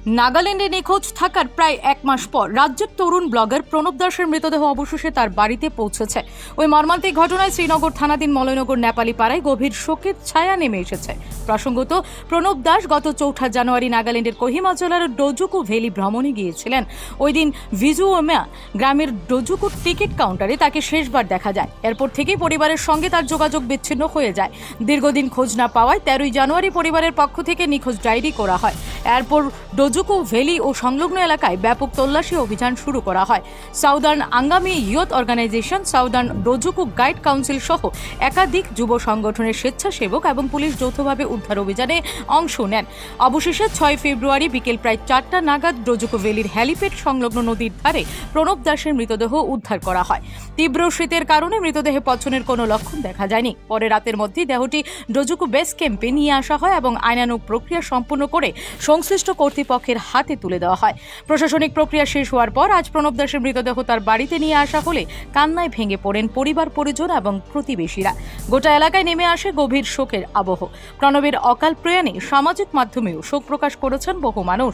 নাগাল্যান্ডে নিখোঁজ থাকার প্রায় এক মাস পর রাজ্যের তরুণ ব্লগার প্রণব দাসের মৃতদেহ অবশেষে তার বাড়িতে পৌঁছেছে। ওই মর্মান্তিক ঘটনায় শ্রীনগর থানাধীন মলয়নগর নেপালি পাড়ায় গভীর শোকের ছায়া নেমে এসেছে। প্রসঙ্গত, প্রণব দাস গত ৪ জানুয়ারি নাগাল্যান্ডের কোহিমা জেলার ডোজুকু ভ্যালি ভ্রমণে গিয়েছিলেন। ওই দিন ভিজুওমা গ্রামের ডোজুকুর টিকিট কাউন্টারে তাকে শেষবার দেখা যায়। এরপর থেকেই পরিবারের সঙ্গে তার যোগাযোগ বিচ্ছিন্ন হয়ে যায়। দীর্ঘদিন খোঁজ না পাওয়ায় ১৩ জানুয়ারি পরিবারের পক্ষ থেকে নিখোঁজ ডায়েরি করা হয়। এরপর ডোজুকু ভ্যালি ও সংলগ্ন এলাকায় ব্যাপক তল্লাশি অভিযান শুরু করা হয়। Southern Angami youth organisation, southern Dzuku guide council সহ একাধিক যুব সংগঠনের স্বেচ্ছাসেবক এবং পুলিশ যৌথভাবে উদ্ধার অভিযানে অংশ নেন। অবশেষে ৬ ফেব্রুয়ারি বিকেল প্রায় ৪টা নাগাদ ডোজুকু ভ্যালির হ্যালিপ্যাড সংলগ্ন নদীর ধারে প্রণব দাসের মৃতদেহ উদ্ধার করা হয়। তীব্র শীতের কারণে মৃতদেহে পচনের কোনো লক্ষণ দেখা যায়নি। পরে রাতের মধ্যেই দেহটি ডোজুকু বেস ক্যাম্পে নিয়ে আসা হয় এবং আইনানুগ প্রক্রিয়া সম্পন্ন করে সংশ্লিষ্ট কর্তৃপক্ষের হাতে তুলে দেওয়া হয়। প্রশাসনিক প্রক্রিয়া শেষ হওয়ার পর আজ প্রণব দাসের মৃতদেহ তার বাড়িতে নিয়ে আসা হলে কান্নায় ভেঙে পড়েন পরিবার পরিজন এবং প্রতিবেশীরা। গোটা এলাকায় নেমে আসে গভীর শোকের আবহ। প্রণবের অকাল প্রয়াণে সামাজিক মাধ্যমেও শোক প্রকাশ করেছেন বহু মানুষ।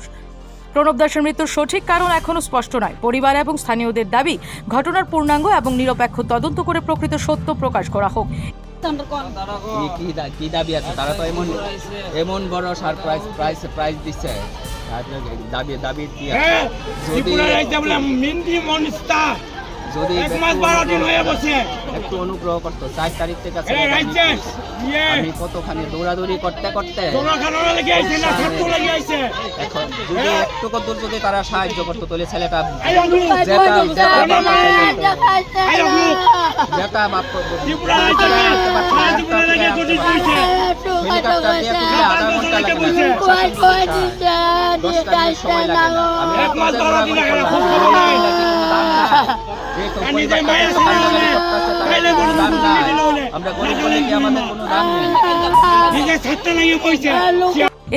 প্রণব দাসের মৃত্যুর সঠিক কারণ এখনো স্পষ্ট নয়। পরিবার এবং স্থানীয়দের দাবি, ঘটনার পূর্ণাঙ্গ এবং নিরপেক্ষ তদন্ত করে প্রকৃত সত্য প্রকাশ করা হোক। কি দাবি আছে? তারা তো এমন বড় প্রাইজ দিচ্ছে। দাবি কি আছে? যদি একটু অনুগ্রহ করতো, 4 তারিখ থেকে আমি কতখানি দৌড়াদৌড়ি করতে এখন যদি একটু কদ্দূর যদি তারা সাহায্য করতো তাহলে ছেলেটা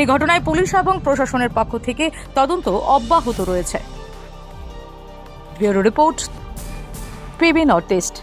এই ঘটনায় পুলিশ এবং প্রশাসনের পক্ষ থেকে তদন্ত অব্যাহত রয়েছে। Bureau report, PB north east.